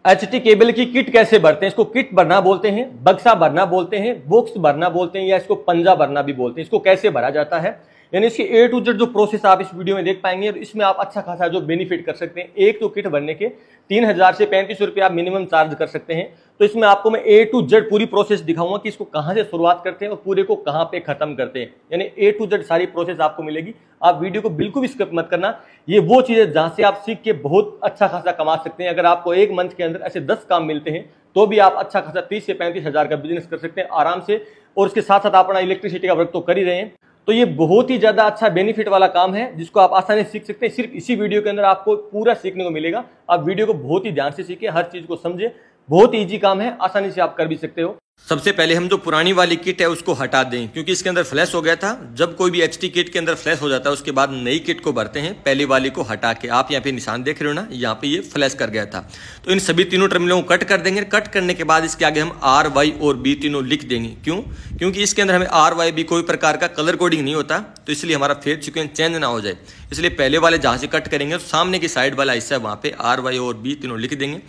HT cable की kit कैसे भरते हैं? इसको किट भरना बोलते हैं, बक्सा भरना बोलते हैं, बॉक्स भरना बोलते हैं, या इसको पंजा भरना भी बोलते हैं। इसको कैसे भरा जाता है, यानी इसकी ए टू जेड जो प्रोसेस आप इस वीडियो में देख पाएंगे, और इसमें आप अच्छा खासा जो बेनिफिट कर सकते हैं। एक तो किट भरने के 3000 से 3500 रुपये आप मिनिमम चार्ज कर सकते हैं। तो इसमें आपको मैं ए टू जेड पूरी प्रोसेस दिखाऊंगा कि इसको कहां से शुरुआत करते हैं और पूरे को कहां पे खत्म करते हैं, यानी ए टू जेड सारी प्रोसेस आपको मिलेगी। आप वीडियो को बिल्कुल भी स्किप मत करना। ये वो चीज है जहां से आप सीख के बहुत अच्छा खासा कमा सकते हैं। अगर आपको एक मंथ के अंदर ऐसे 10 काम मिलते हैं तो भी आप अच्छा खासा 30 से 35 हजार का बिजनेस कर सकते हैं आराम से। और उसके साथ साथ आप अपना इलेक्ट्रिसिटी का वर्क तो कर ही रहे हैं। तो ये बहुत ही ज्यादा अच्छा बेनिफिट वाला काम है जिसको आप आसानी से सीख सकते हैं। सिर्फ इसी वीडियो के अंदर आपको पूरा सीखने को मिलेगा। आप वीडियो को बहुत ही ध्यान से सीखें, हर चीज को समझे। बहुत ही इजी काम है, आसानी से आप कर भी सकते हो। सबसे पहले हम जो पुरानी वाली किट है उसको हटा दें, क्योंकि इसके अंदर फ्लैश हो गया था। जब कोई भी एचटी किट के अंदर फ्लैश हो जाता है उसके बाद नई किट को भरते हैं, पहली वाली को हटा के। आप यहाँ पे निशान देख रहे हो ना, यहाँ पे ये फ्लैश कर गया था। तो इन सभी तीनों टर्मिनलों को कट कर देंगे। कट करने के बाद इसके आगे हम आर वाई और बी तीनों लिख देंगे। क्यों? क्योंकि इसके अंदर हमें आर वाई बी कोई प्रकार का कलर कोडिंग नहीं होता, तो इसलिए हमारा फेज सीक्वेंस चेंज ना हो जाए। इसलिए पहले वाले जहां से कट करेंगे तो सामने की साइड वाला हिस्सा वहां पे आर वाई और बी तीनों लिख देंगे।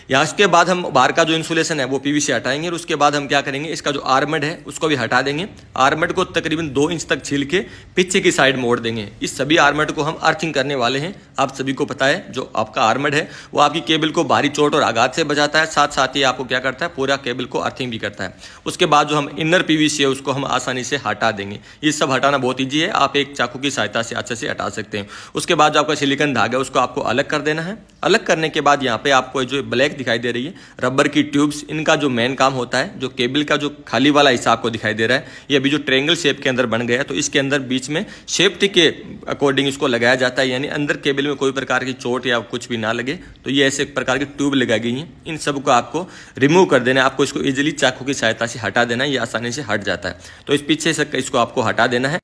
यहाँ इसके बाद हम बाहर का जो इंसुलेशन है वो पीवीसी हटाएंगे, और उसके बाद हम क्या करेंगे, इसका जो आर्मड है उसको भी हटा देंगे। आर्मड को तकरीबन 2 इंच तक छील के पीछे की साइड मोड़ देंगे। इस सभी आर्मड को हम अर्थिंग करने वाले हैं। आप सभी को पता है जो आपका आर्मड है वो आपकी केबल को भारी चोट और आघात से बचाता है, साथ साथ ही आपको क्या करता है, पूरा केबल को अर्थिंग भी करता है। उसके बाद जो हम इनर पीवीसी है उसको हम आसानी से हटा देंगे। ये सब हटाना बहुत ईजी है, आप एक चाकू की सहायता से अच्छे से हटा सकते हैं। उसके बाद जो आपका सिलिकॉन धागा है उसको आपको अलग कर देना है। अलग करने के बाद यहाँ पे आपको जो ब्लैक दिखाई दे रही है रबर की ट्यूब्स, इनका जो मेन काम होता है, जो केबल का जो खाली वाला हिस्सा आपको दिखाई दे रहा है, ये अभी जो ट्रायंगल शेप के अंदर बन गया है, तो इसके अंदर बीच में सेफ्टी के अकॉर्डिंग इसको लगाया जाता है, यानी अंदर केबल में कोई प्रकार की चोट या कुछ भी ना लगे। तो ये ऐसे प्रकार की ट्यूब लगाई गई हैं। इन सब को आपको रिमूव कर देना है। आपको इसको इजीली चाकू की सहायता से हटा देना है, ये आसानी से हट जाता है। तो इस पीछे से इसको आपको हटा देना है।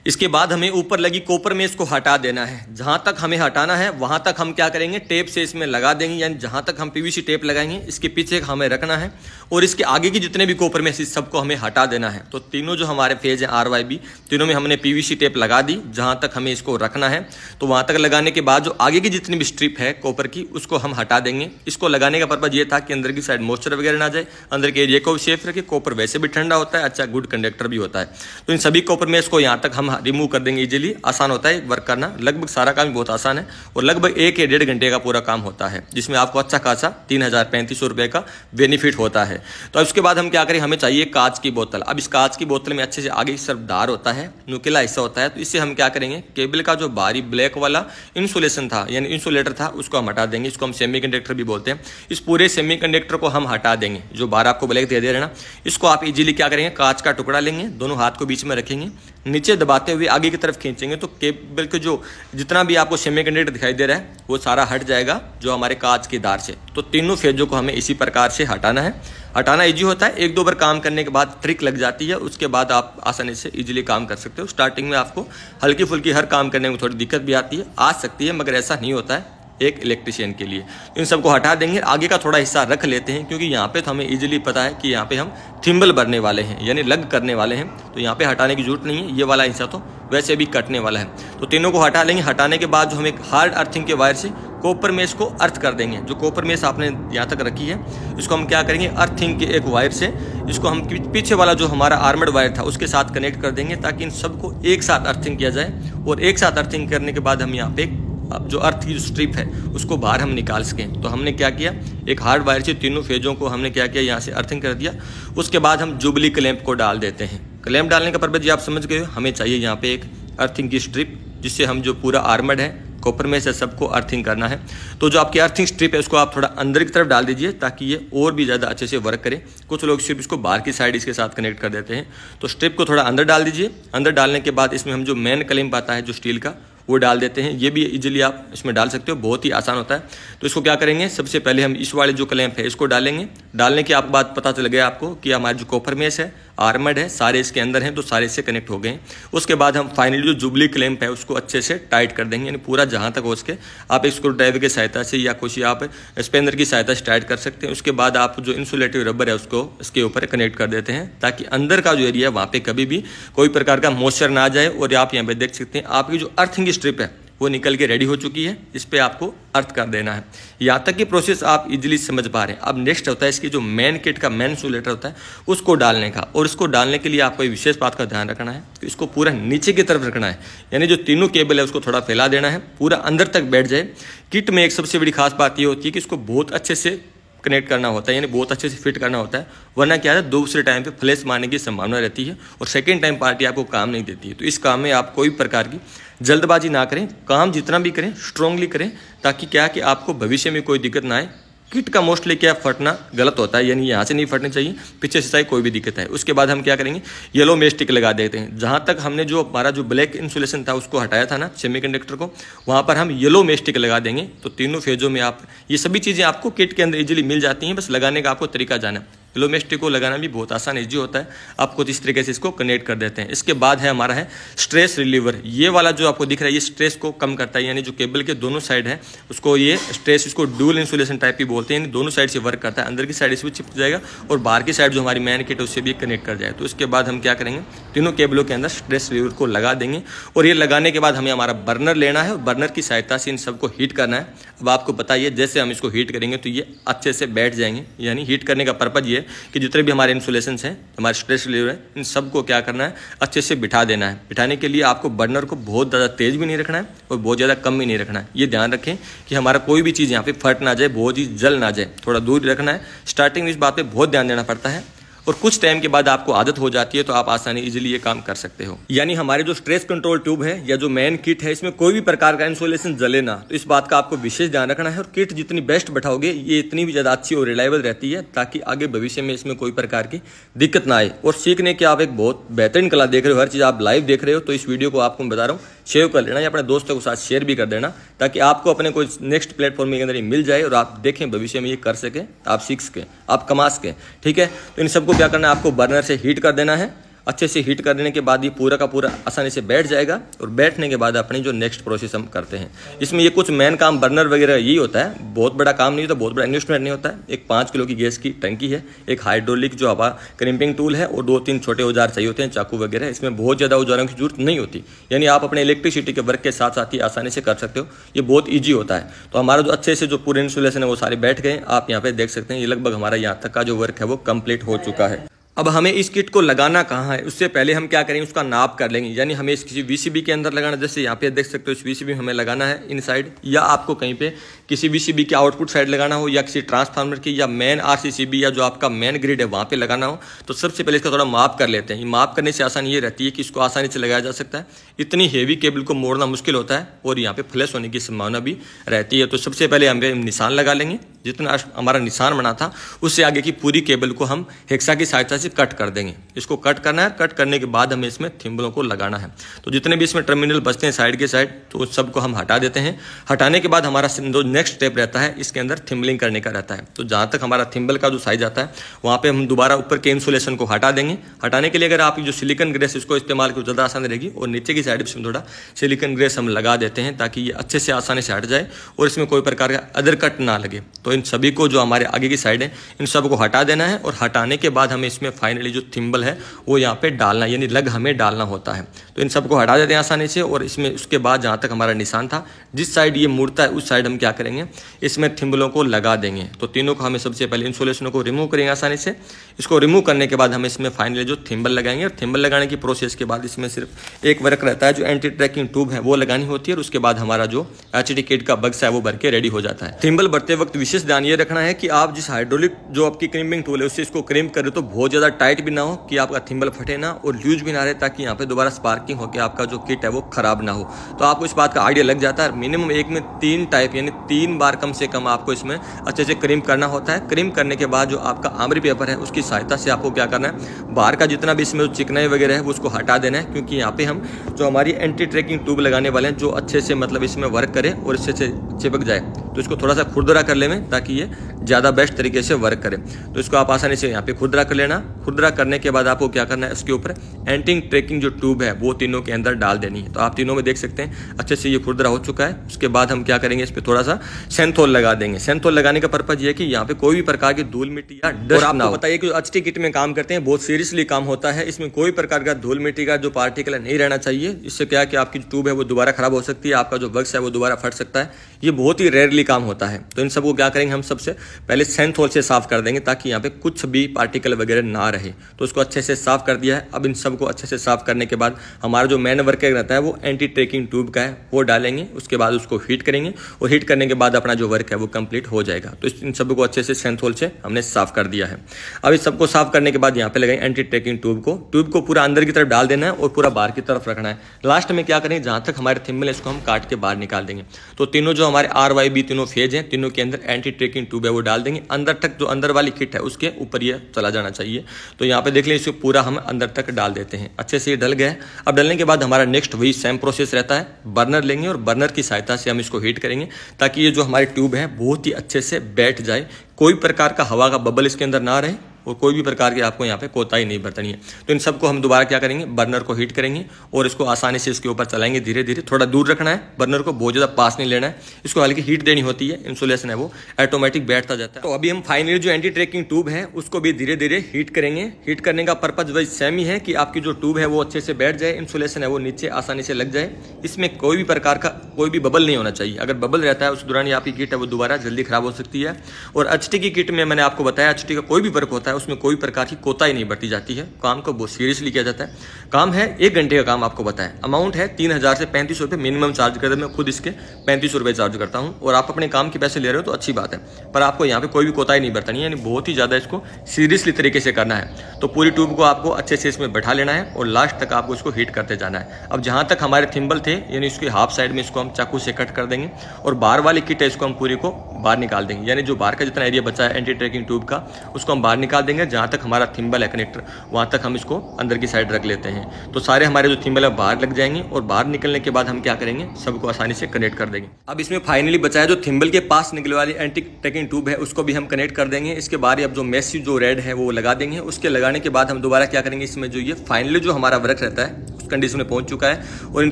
इसके बाद हमें ऊपर लगी कॉपर में इसको हटा देना है। जहां तक हमें हटाना है वहां तक हम क्या करेंगे, टेप से इसमें लगा देंगे, यानी जहां तक हम पीवीसी टेप लगाएंगे इसके पीछे हमें रखना है, और इसके आगे की जितने भी कॉपर में सबको हमें हटा देना है। तो तीनों जो हमारे फेज है आर वाई बी, तीनों में हमने पीवीसी टेप लगा दी जहां तक हमें इसको रखना है। तो वहां तक लगाने के बाद जो आगे की जितनी भी स्ट्रिप है कॉपर की उसको हम हटा देंगे। इसको लगाने का पर्पज ये था कि अंदर की साइड मॉइस्चर वगैरह ना जाए, अंदर के एरिया को भी सेफ रखे। कॉपर वैसे भी ठंडा होता है, अच्छा गुड कंडक्टर भी होता है। तो इन सभी कॉपर में इसको यहाँ तक हम रिमूव कर देंगे। इजीली आसान होता है वर्क करना, लगभग सारा काम बहुत आसान है, और लगभग 1 या 1.5 घंटे का पूरा काम होता है, जिसमें आपको अच्छा खासा 3000-3500 रुपए का बेनिफिट होता है। तो उसके बाद हम क्या करें, हमें चाहिए कांच की बोतल। अब इस कांच की बोतल में अच्छे से आगे की तरफ धार होता है, नुकीला हिस्सा होता है। तो इससे हम क्या करेंगे, केबल का जो बाहरी ब्लैक वाला इंसुलेशन था यानी इंसुलेटर था उसको हम हटा देंगे। इसको हम सेमीकंडक्टर भी बोलते हैं। इस पूरे सेमीकंडक्टर को हम हटा देंगे। जो बाहर आपको ब्लैक दे रहे हैं ना, इसको आप इजीली क्या करेंगे, कांच का टुकड़ा लेंगे, दोनों हाथ को बीच में रखेंगे, नीचे दबाते हुए आगे की तरफ खींचेंगे तो केबल के जो जितना भी आपको सेमीकंडक्टर दिखाई दे रहा है वो सारा हट जाएगा जो हमारे कांच की धार से। तो तीनों फेजों को हमें इसी प्रकार से हटाना है। हटाना इजी होता है, 1-2 बार काम करने के बाद ट्रिक लग जाती है, उसके बाद आप आसानी से इजीली काम कर सकते हो। स्टार्टिंग में आपको हल्की फुल्की हर काम करने में थोड़ी दिक्कत भी आती है, आ सकती है, मगर ऐसा नहीं होता है एक इलेक्ट्रिशियन के लिए। इन सबको हटा देंगे। आगे का थोड़ा हिस्सा रख लेते हैं, क्योंकि यहाँ पे तो हमें इजीली पता है कि यहाँ पे हम थिम्बल भरने वाले हैं, यानी लग करने वाले हैं। तो यहाँ पे हटाने की जरूरत नहीं है, ये वाला हिस्सा तो वैसे भी कटने वाला है। तो तीनों को हटा लेंगे। हटाने के बाद जो हम एक हार्ड अर्थिंग के वायर से कॉपर मेश को अर्थ कर देंगे। जो कॉपर मेश आपने यहाँ तक रखी है इसको हम क्या करेंगे, अर्थिंग के एक वायर से इसको हम पीछे वाला जो हमारा आर्मड वायर था उसके साथ कनेक्ट कर देंगे, ताकि इन सबको एक साथ अर्थिंग किया जाए। और एक साथ अर्थिंग करने के बाद हम यहाँ पे अब जो अर्थ की जो स्ट्रिप है उसको बाहर हम निकाल सकें। तो हमने क्या किया, एक हार्ड वायर से तीनों फेजों को हमने क्या किया, यहाँ से अर्थिंग कर दिया। उसके बाद हम जुबली क्लैंप को डाल देते हैं। क्लैंप डालने का पर्पज ये आप समझ गए हो, हमें चाहिए यहाँ पे एक अर्थिंग की स्ट्रिप, जिससे हम जो पूरा आर्मड है कॉपर में से सबको अर्थिंग करना है। तो जो आपकी अर्थिंग स्ट्रिप है उसको आप थोड़ा अंदर की तरफ डाल दीजिए, ताकि ये और भी ज़्यादा अच्छे से वर्क करे। कुछ लोग सिर्फ इसको बाहर की साइड इसके साथ कनेक्ट कर देते हैं। तो स्ट्रिप को थोड़ा अंदर डाल दीजिए। अंदर डालने के बाद इसमें हम जो मेन क्लैंप आता है जो स्टील का, वो डाल देते हैं। ये भी इजीली आप इसमें डाल सकते हो, बहुत ही आसान होता है। तो इसको क्या करेंगे, सबसे पहले हम इस वाले जो क्लैंप है इसको डालेंगे। डालने के बाद पता चल गया आपको कि हमारे जो कॉपर मेश है, आर्मड है, सारे इसके अंदर हैं, तो सारे इससे कनेक्ट हो गए। उसके बाद हम फाइनली जो जुबली क्लैंप है उसको अच्छे से टाइट कर देंगे, यानी पूरा जहां तक हो सके आप एक स्क्रू ड्राइवर की सहायता से या कुछ आप स्पेनर की सहायता से टाइट कर सकते हैं। उसके बाद आप जो इंसुलेटिव रबर है उसको इसके ऊपर कनेक्ट कर देते हैं, ताकि अंदर का जो एरिया है वहाँ पे कभी भी कोई प्रकार का मॉइस्चर ना आ जाए। और आप यहाँ पे देख सकते हैं आपकी जो अर्थिंग स्ट्रिप है वो निकल के रेडी हो चुकी है। इस पर आपको अर्थ कर देना है। यहाँ तक की प्रोसेस आप इजीली समझ पा रहे हैं। अब नेक्स्ट होता है इसकी जो मेन किट का मेन इंसुलेटर होता है उसको डालने का, और इसको डालने के लिए आपको एक विशेष बात का ध्यान रखना है कि इसको पूरा नीचे की तरफ रखना है, यानी जो तीनों केबल है उसको थोड़ा फैला देना है, पूरा अंदर तक बैठ जाए। किट में एक सबसे बड़ी खास बात ये होती है कि इसको बहुत अच्छे से कनेक्ट करना होता है, यानी बहुत अच्छे से फिट करना होता है, वरना क्या है दूसरे टाइम पे फ्लैश मारने की संभावना रहती है और सेकेंड टाइम पार्टी आपको काम नहीं देती है। तो इस काम में आप कोई प्रकार की जल्दबाजी ना करें, काम जितना भी करें स्ट्रांगली करें, ताकि क्या कि आपको भविष्य में कोई दिक्कत ना आए। किट का मोस्टली क्या फटना गलत होता है, यानी यहाँ से नहीं फटनी चाहिए, पीछे से कोई भी दिक्कत है। उसके बाद हम क्या करेंगे, येलो में स्टिक लगा देते हैं। जहाँ तक हमने जो हमारा जो ब्लैक इंसुलेशन था उसको हटाया था ना सेमीकंडक्टर को, वहाँ पर हम येलो में स्टिक लगा देंगे। तो तीनों फेजों में आप ये सभी चीज़ें आपको किट के अंदर इजीली मिल जाती हैं, बस लगाने का आपको तरीका जाना है। येलो में स्टिक को लगाना भी बहुत आसान ईजी होता है, आपको इस तरीके से इसको कनेक्ट कर देते हैं। इसके बाद है हमारा है स्ट्रेस रिलीवर। ये वाला जो आपको दिख रहा है ये स्ट्रेस को कम करता है, यानी जो केबल के दोनों साइड है उसको ये स्ट्रेस, इसको डुअल इंसुलेशन टाइप भी बोलते हैं, यानी दोनों साइड से वर्क करता है। अंदर की साइड इसमें चिपक जाएगा और बाहर की साइड जो हमारी मैन किट है उससे भी कनेक्ट कर जाए। तो उसके बाद हम क्या करेंगे, तीनों केबलों के अंदर स्ट्रेस रिलीवर को लगा देंगे, और ये लगाने के बाद हमें हमारा बर्नर लेना है और बर्नर की सहायता से इन सबको हीट करना है। अब आपको बताइए जैसे हम इसको हीट करेंगे तो ये अच्छे से बैठ जाएंगे। यानी हीट करने का पर्पज ये है कि जितने भी हमारे इंसुलेशंस हैं, हमारे स्ट्रेस रिलीवर है, इन सबको क्या करना है, अच्छे से बिठा देना है। बिठाने के लिए आपको बर्नर को बहुत ज़्यादा तेज़ भी नहीं रखना है और बहुत ज़्यादा कम भी नहीं रखना है। ये ध्यान रखें कि हमारा कोई भी चीज़ यहाँ पे फट ना जाए, बहुत ही जल ना जाए, थोड़ा दूर रखना है। स्टार्टिंग में इस बात पर बहुत ध्यान देना पड़ता है, और कुछ टाइम के बाद आपको आदत हो जाती है तो आप आसानी इजीली ये काम कर सकते हो। यानी हमारे जो स्ट्रेस कंट्रोल ट्यूब है या जो मेन किट है इसमें कोई भी प्रकार का इंसुलेशन जले ना, तो इस बात का आपको विशेष ध्यान रखना है। और किट जितनी बेस्ट बैठाओगे ये इतनी भी ज़्यादा अच्छी और रिलायबल रहती है, ताकि आगे भविष्य में इसमें कोई प्रकार की दिक्कत ना आए। और सीखने की आप एक बहुत बेहतरीन कला देख रहे हो, हर चीज़ आप लाइव देख रहे हो, तो इस वीडियो को आपको मैं बता रहा हूँ सेव कर लेना या अपने दोस्तों के साथ शेयर भी कर देना, ताकि आपको अपने कोई नेक्स्ट प्लेटफॉर्म के अंदर ही मिल जाए और आप देखें भविष्य में ये कर सकें, आप सीख सकें, आप कमा सकें। ठीक है, तो इन सबको क्या करना है, आपको बर्नर से हीट कर देना है। अच्छे से हीट कर देने के बाद ये पूरा का पूरा आसानी से बैठ जाएगा, और बैठने के बाद अपनी जो नेक्स्ट प्रोसेस हम करते हैं इसमें ये कुछ मेन काम बर्नर वगैरह यही होता है। बहुत बड़ा काम नहीं होता, बहुत बड़ा इन्वेस्टमेंट नहीं होता है। एक 5 किलो की गैस की टंकी है, एक हाइड्रोलिक जो हवा क्रिम्पिंग टूल है, और 2-3 छोटे औजार चाहिए होते हैं, चाकू वगैरह। इसमें बहुत ज़्यादा औजारों की जरूरत नहीं होती, यानी आप अपने इलेक्ट्रिसिटी के वर्क के साथ साथ ही आसानी से कर सकते हो। ये बहुत ईजी होता है। तो हमारा जो अच्छे से जो पूरे इंसुलेशन है वो सारे बैठ गए, आप यहाँ पे देख सकते हैं। ये लगभग हमारा यहाँ तक का जो वर्क है वो कंप्लीट हो चुका है। अब हमें इस किट को लगाना कहाँ है, उससे पहले हम क्या करेंगे, उसका नाप कर लेंगे। यानी हमें इस किसी वीसीबी के अंदर लगाना, जैसे यहाँ पे देख सकते हो इस वीसीबी में हमें लगाना है इन साइड, या आपको कहीं पे किसी वीसीबी के आउटपुट साइड लगाना हो, या किसी ट्रांसफार्मर की, या मेन आरसीसीबी या जो आपका मेन ग्रिड है वहाँ पे लगाना हो, तो सबसे पहले इसका थोड़ा माप कर लेते हैं। माप करने से आसानी ये रहती है कि इसको आसानी से लगाया जा सकता है। इतनी हेवी केबल को मोड़ना मुश्किल होता है और यहाँ पे फ्लैश होने की संभावना भी रहती है। तो सबसे पहले हम निशान लगा लेंगे, जितना हमारा निशान बना था उससे आगे की पूरी केबल को हम हेक्सा की सहायता से कट कर देंगे। इसको कट करना है, कट करने के बाद हमें इसमें थिम्बलों को लगाना है। तो जितने भी इसमें टर्मिनल बचते हैं साइड के साइड, तो उस सबको हम हटा देते हैं। हटाने के बाद हमारा जो नेक्स्ट स्टेप रहता है इसके अंदर थिम्बलिंग करने का रहता है। तो जहाँ तक हमारा थिम्बल का जो साइज आता है वहाँ पे हम दोबारा ऊपर के इंसुलेशन को हटा देंगे। हटाने के लिए अगर आप जो सिलिकॉन ग्रेस इसको इस्तेमाल करो ज़्यादा आसान रहेगी, और नीचे की साइड पर थोड़ा सिलिकॉन ग्रेस हम लगा देते हैं ताकि ये अच्छे से आसानी से हट जाए और इसमें कोई प्रकार का अदर कट ना लगे। तो इन सभी को जो हमारे आगे की साइड है इन सबको हटा देना है, और हटाने के बाद हमें इसमें फाइनली जो थिम्बल है वो यहाँ पे डालना, यानी लग हमें डालना होता है। तो इन सबको हटा देते हैं आसानी से, और इसमें उसके बाद जहाँ तक हमारा निशान था जिस साइड ये मुड़ता है उस साइड हम क्या करेंगे, इसमें थिम्बलों को लगा देंगे। तो तीनों को हमें सबसे पहले इंसुलेशन को रिमूव करेंगे आसानी से। इसको रिमूव करने के बाद हम इसमें फाइनली जो थिम्बल लगाएंगे, और थिम्बल लगाने की प्रोसेस के बाद इसमें सिर्फ एक वर्क रहता है, जो एंटी ट्रैकिंग ट्यूब है वो लगानी होती है, और उसके बाद हमारा जो एचडी किट का बक्सा है वो भर के रेडी हो जाता है। थिम्बल भरते वक्त विशेष ध्यान ये रखना है कि आप जिस हाइड्रोलिक जो आपकी क्रिम्पिंग टूल है उससे इसको क्रिम्प करें तो बहुत ज़्यादा टाइट भी ना हो कि आपका थिम्बल फटे ना, और लूज भी ना रहे, ताकि यहाँ पे दोबारा स्पार्किंग होकर आपका जो किट है वो खराब ना हो। तो आपको इस बात का आइडिया लग जाता है। मिनिमम एक में 3 टाइप यानी 3 बार कम से कम आपको इसमें अच्छे से क्रिम्प करना होता है। क्रिम्प करने के बाद जो आपका आमरी पेपर है उसकी सहायता से आपको क्या करना है, बाहर का जितना भी इसमें चिकनाई वगैरह है वो उसको हटा देना है, क्योंकि यहाँ पे हम जो हमारी एंटी ट्रैकिंग ट्यूब लगाने वाले हैं जो अच्छे से मतलब इसमें वर्क करे और इससे चिपक जाए। तो इसको थोड़ा सा खुरदरा कर लें ताकि ये ज़्यादा बेस्ट तरीके से वर्क करे। तो इसको आप आसानी से यहाँ पे खुरदरा कर लेना। खुरदरा करने के बाद आपको क्या करना है, इसके ऊपर एंटी ट्रैकिंग जो ट्यूब है वो तीनों के अंदर डाल देनी है। तो आप तीनों में देख सकते हैं अच्छे से ये खुरदरा हो चुका है। उसके बाद हम क्या करेंगे, इस पर थोड़ा सा सेंथोल लगा देंगे। सेंथोल लगाने का पर्पज ये है कि यहाँ पे कोई भी प्रकार की धूल मिट्टी या डस्ट ना हो। बताइए कि एचटी किट में काम करते हैं बहुत सीरियसली काम होता है, इसमें कोई प्रकार का धूल मिट्टी का जो पार्टिकल नहीं रहना चाहिए। इससे क्या है कि आपकी ट्यूब है वो दोबारा खराब हो सकती है, आपका जो बक्स है वो दोबारा फट सकता है। ये बहुत ही रेयरली काम होता है। तो इन सबको क्या करेंगे, हम सबसे पहले सेंथोल से साफ कर देंगे ताकि यहाँ पे कुछ भी पार्टिकल वगैरह ना रहे। तो उसको अच्छे से साफ कर दिया है। अब इन सबको अच्छे से साफ करने के बाद हमारा जो मेन वर्क रहता है वो एंटी ट्रैकिंग ट्यूब का है, वो डालेंगे। उसके बाद उसको हीट करेंगे और हीट करने के बाद अपना जो वर्क है वो कंप्लीट हो जाएगा। तो इन सबको अच्छे से सेंथोल से हमने साफ कर दिया है। अब इस सबको साफ करने के बाद यहाँ पे लगाएंगे एंटी ट्रैकिंग ट्यूब को पूरा अंदर की तरफ डाल देना है और पूरा बाहर की तरफ रखना है। लास्ट में क्या करेंगे, जहां तक हमारे थिम्बल है इसको हम काट के बाहर निकाल देंगे। तो तीनों जो हमारे RYB तीनों फेज हैं, तीनों के अंदर एंटी ट्रैकिंग ट्यूब है वो डाल देंगे। अंदर तक जो अंदर वाली किट है उसके ऊपर ये चला जाना चाहिए। तो यहाँ पे देख लें, इसको पूरा हम अंदर तक डाल देते हैं। अच्छे से ये डल गया है। अब डलने के बाद हमारा नेक्स्ट वही सेम प्रोसेस रहता है। बर्नर लेंगे और बर्नर की सहायता से हम इसको हीट करेंगे ताकि ये जो हमारी ट्यूब है बहुत ही अच्छे से बैठ जाए, कोई प्रकार का हवा का बबल इसके अंदर ना रहे और कोई भी प्रकार की आपको यहाँ पे कोताही नहीं बरतनी है। तो इन सबको हम दोबारा क्या करेंगे, बर्नर को हीट करेंगे और इसको आसानी से इसके ऊपर चलाएंगे धीरे धीरे। थोड़ा दूर रखना है, बर्नर को बहुत ज़्यादा पास नहीं लेना है। इसको हल्की हीट देनी होती है, इंसुलेशन है वो ऑटोमेटिक बैठता जाता है। तो अभी हम फाइनली जो एंटी ट्रैकिंग ट्यूब है उसको भी धीरे धीरे हीट करेंगे। हीट करने का पर्पज वही सेम ही है कि आपकी जो ट्यूब है वो अच्छे से बैठ जाए, इंसुलेशन है वो नीचे आसानी से लग जाए। इसमें कोई भी प्रकार का कोई भी बबल नहीं होना चाहिए। अगर बबल रहता है उस दौरान आपकी किट है वो दोबारा जल्दी खराब हो सकती है। और HT की किट में मैंने आपको बताया, HT का कोई भी वर्क होता है उसमें कोई प्रकार की कोताही नहीं बरती जाती है। काम को बहुत सीरियसली किया जाता है। काम है 1 घंटे का काम, आपको बताया। अमाउंट है 3000 से 3500 रुपये मिनिमम चार्ज करते हैं। मैं खुद इसके 3500 रुपये चार्ज करता हूं और आप अपने काम के पैसे ले रहे हो तो अच्छी बात है, पर आपको यहाँ पे कोई भी कोताही नहीं बरतनी है, यानी बहुत ही ज़्यादा इसको सीरियसली तरीके से करना है। तो पूरी ट्यूब को आपको अच्छे से इसमें बैठा लेना है और लास्ट तक आपको इसको हीट करते जाना है। अब जहाँ तक हमारे थिम्बल थे यानी इसकी हाफ साइड में इसको हम चाकू से कट कर देंगे और बाहर वाली किट है इसको हम पूरी को बाहर निकाल देंगे। यानी जो बाहर का जितना एरिया बचा है एंटी ट्रैकिंग ट्यूब का उसको हम बाहर निकाल देंगे। जहाँ तक हमारा थिम्बल है कनेक्टर वहां तक हम इसको अंदर की साइड रख लेते हैं। तो सारे हमारे जो थिम्बल है बाहर लग जाएंगे और बाहर निकलने के बाद हम क्या करेंगे, सबको आसानी से कनेक्ट कर देंगे। अब इसमें फाइनली बचा है जो थिम्बल के पास निकलने वाली एंटी ट्रैकिंग ट्यूब है उसको भी हम कनेक्ट कर देंगे। इसके बाद अब जो मेसी जो रेड है वो लगा देंगे। उसके लगाने के बाद हम दोबारा क्या करेंगे, इसमें जो ये फाइनली जो हमारा वर्क रहता है उस कंडीशन में पहुंच चुका है और इन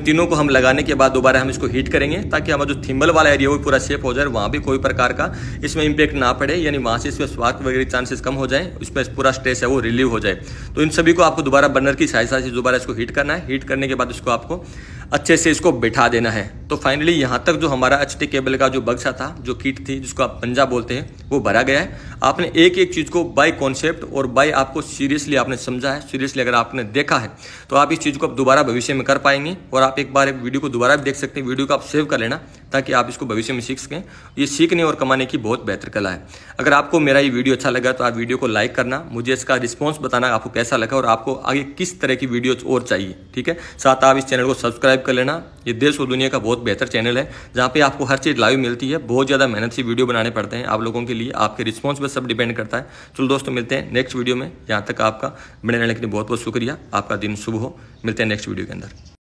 तीनों को हम लगाने के बाद दोबारा हम इसको हीट करेंगे ताकि हमारा जो थिम्बल वाला एरिया वो पूरा सेफ हो जाए, वहां भी कोई प्रकार का इसमें इंपैक्ट ना पड़े, यानी वहां से इसमें स्वाद वगैरह चांसेस कम हो जाए, इस पर पूरा स्ट्रेस है वो रिलीव हो जाए। तो इन सभी को आपको दोबारा बर्नर की सहायता से दोबारा इसको हीट करना है। हीट करने के बाद इसको आपको अच्छे से इसको बिठा देना है। तो फाइनली यहाँ तक जो हमारा HT केबल का जो बक्सा था, जो किट थी जिसको आप पंजा बोलते हैं, वो भरा गया है। आपने एक एक चीज़ को बाय कॉन्सेप्ट और बाय आपको सीरियसली आपने समझा है। सीरियसली अगर आपने देखा है तो आप इस चीज़ को अब दोबारा भविष्य में कर पाएंगे और आप एक बार एक वीडियो को दोबारा भी देख सकते हैं। वीडियो को आप सेव कर लेना ताकि आप इसको भविष्य में सीख सकें। ये सीखने और कमाने की बहुत बेहतर कला है। अगर आपको मेरा ये वीडियो अच्छा लगा तो आप वीडियो को लाइक करना, मुझे इसका रिस्पॉन्स बताना आपको कैसा लगा और आपको आगे किस तरह की वीडियो और चाहिए। ठीक है, साथ आप इस चैनल को सब्सक्राइब कर लेना। ये देश और दुनिया का बहुत बेहतर चैनल है जहाँ पे आपको हर चीज़ लाइव मिलती है। बहुत ज़्यादा मेहनत से वीडियो बनाने पड़ते हैं आप लोगों के लिए, आपके रिस्पॉन्स पर सब डिपेंड करता है। चलो दोस्तों, मिलते हैं नेक्स्ट वीडियो में। यहाँ तक आपका बने रहने के लिए बहुत बहुत शुक्रिया। आपका दिन शुभ हो। मिलते हैं नेक्स्ट वीडियो के अंदर।